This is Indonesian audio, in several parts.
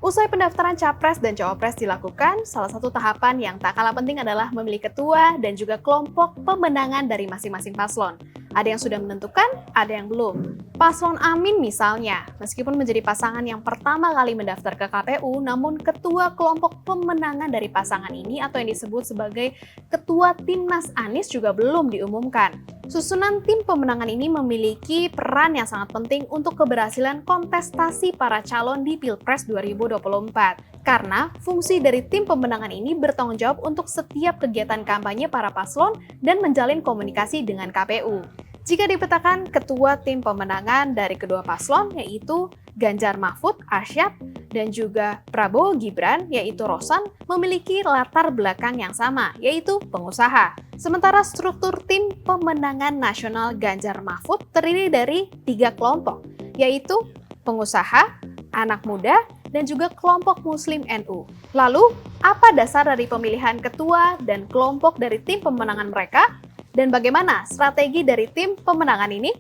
Usai pendaftaran Capres dan Cawapres dilakukan, salah satu tahapan yang tak kalah penting adalah memilih ketua dan juga kelompok pemenangan dari masing-masing paslon. Ada yang sudah menentukan, ada yang belum. Paslon Amin misalnya, meskipun menjadi pasangan yang pertama kali mendaftar ke KPU, namun ketua kelompok pemenangan dari pasangan ini atau yang disebut sebagai ketua Timnas Anies juga belum diumumkan. Susunan tim pemenangan ini memiliki peran yang sangat penting untuk keberhasilan kontestasi para calon di Pilpres 2024. Karena fungsi dari tim pemenangan ini bertanggung jawab untuk setiap kegiatan kampanye para paslon dan menjalin komunikasi dengan KPU. Jika dipetakan ketua tim pemenangan dari kedua paslon yaitu Ganjar Mahfud, Arsyad, dan juga Prabowo Gibran yaitu Rosan memiliki latar belakang yang sama yaitu pengusaha. Sementara struktur tim pemenangan nasional Ganjar Mahfud terdiri dari 3 kelompok yaitu pengusaha, anak muda, dan juga kelompok Muslim NU. Lalu, apa dasar dari pemilihan ketua dan kelompok dari tim pemenangan mereka? Dan bagaimana strategi dari tim pemenangan ini?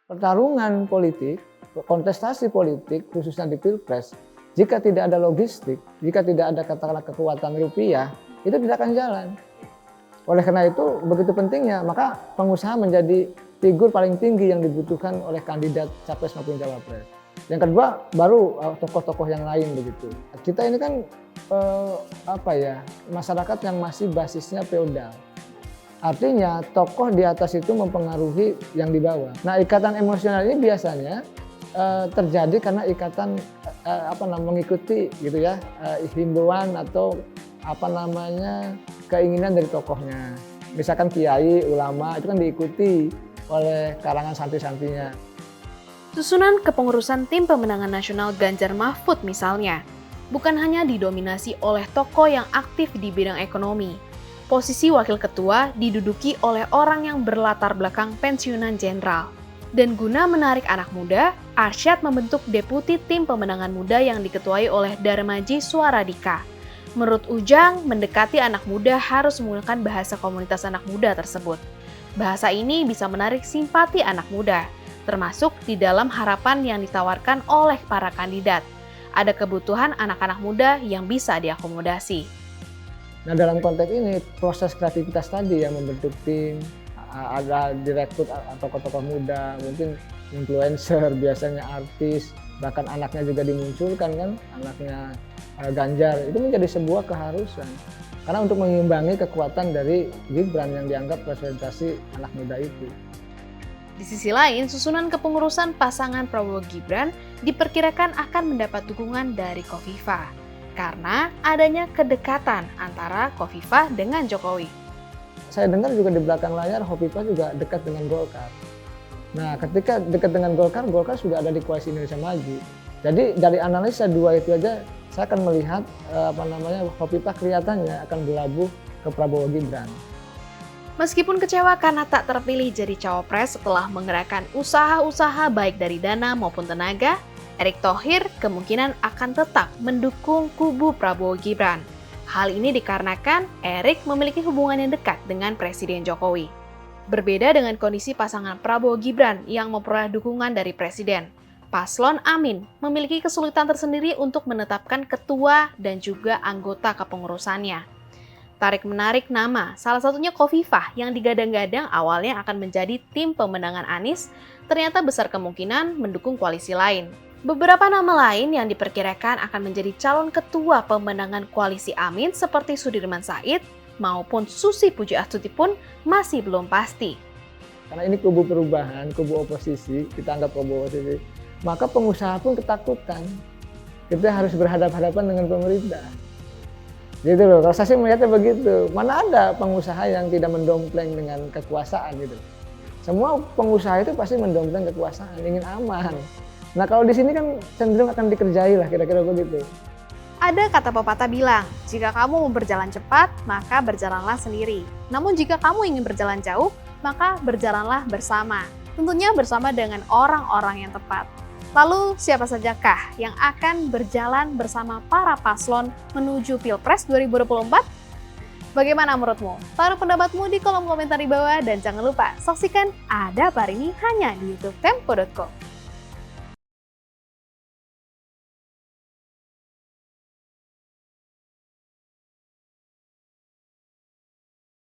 Pertarungan politik, kontestasi politik, khususnya di Pilpres, jika tidak ada logistik, jika tidak ada katakanlah kekuatan rupiah, itu tidak akan jalan. Oleh karena itu, begitu pentingnya, maka pengusaha menjadi figur paling tinggi yang dibutuhkan oleh kandidat capres maupun cawapres. Yang kedua, baru tokoh-tokoh yang lain begitu. Kita ini kan masyarakat yang masih basisnya feodal. Artinya tokoh di atas itu mempengaruhi yang di bawah. Nah, ikatan emosional ini biasanya terjadi karena ikatan mengikuti gitu ya, himbauan atau keinginan dari tokohnya. Misalkan kiai, ulama itu kan diikuti oleh kalangan santri-santrinya. Susunan kepengurusan tim pemenangan nasional Ganjar Mahfud misalnya, bukan hanya didominasi oleh tokoh yang aktif di bidang ekonomi. Posisi wakil ketua diduduki oleh orang yang berlatar belakang pensiunan jenderal. Dan guna menarik anak muda, Arsyad membentuk deputi tim pemenangan muda yang diketuai oleh Darmaji Swaradika. Menurut Ujang, mendekati anak muda harus menggunakan bahasa komunitas anak muda tersebut. Bahasa ini bisa menarik simpati anak muda, termasuk di dalam harapan yang ditawarkan oleh para kandidat. Ada kebutuhan anak-anak muda yang bisa diakomodasi. Nah, dalam konteks ini, proses kreativitas tadi yang membentuk tim, ada direktur atau tokoh-tokoh muda, mungkin influencer, biasanya artis, bahkan anaknya juga dimunculkan kan, anaknya Ganjar, itu menjadi sebuah keharusan. Karena untuk mengimbangi kekuatan dari Gibran yang dianggap representasi anak muda itu. Di sisi lain, susunan kepengurusan pasangan Prabowo Gibran diperkirakan akan mendapat dukungan dari Khofifah karena adanya kedekatan antara Khofifah dengan Jokowi. Saya dengar juga di belakang layar Khofifah juga dekat dengan Golkar. Nah, ketika dekat dengan Golkar, Golkar sudah ada di Koalisi Indonesia Maju. Jadi dari analisa dua itu aja, saya akan melihat Khofifah kelihatannya akan berlabuh ke Prabowo Gibran. Meskipun kecewa karena tak terpilih jadi cawapres setelah menggerakkan usaha-usaha baik dari dana maupun tenaga, Erick Thohir kemungkinan akan tetap mendukung kubu Prabowo Gibran. Hal ini dikarenakan Erick memiliki hubungan yang dekat dengan Presiden Jokowi. Berbeda dengan kondisi pasangan Prabowo Gibran yang memperoleh dukungan dari Presiden, Paslon Amin memiliki kesulitan tersendiri untuk menetapkan ketua dan juga anggota kepengurusannya. Tarik-menarik nama, salah satunya Khofifah yang digadang-gadang awalnya akan menjadi tim pemenangan Anies, ternyata besar kemungkinan mendukung koalisi lain. Beberapa nama lain yang diperkirakan akan menjadi calon ketua pemenangan koalisi Amin seperti Sudirman Said maupun Susi Pujiastuti pun masih belum pasti. Karena ini kubu perubahan, kubu oposisi, kita anggap kubu oposisi, maka pengusaha pun ketakutan. Kita harus berhadapan-hadapan dengan pemerintah. Gitu loh, kalau saya sih melihatnya begitu. Mana ada pengusaha yang tidak mendompleng dengan kekuasaan gitu. Semua pengusaha itu pasti mendompleng kekuasaan, ingin aman. Nah kalau di sini kan cenderung akan dikerjai lah, kira-kira begitu. Ada kata pepatah bilang, jika kamu mau berjalan cepat, maka berjalanlah sendiri. Namun jika kamu ingin berjalan jauh, maka berjalanlah bersama. Tentunya bersama dengan orang-orang yang tepat. Lalu siapa sajakah yang akan berjalan bersama para paslon menuju Pilpres 2024? Bagaimana menurutmu? Taruh pendapatmu di kolom komentar di bawah dan jangan lupa saksikan Ada Apa Hari Ini hanya di YouTube Tempo.co.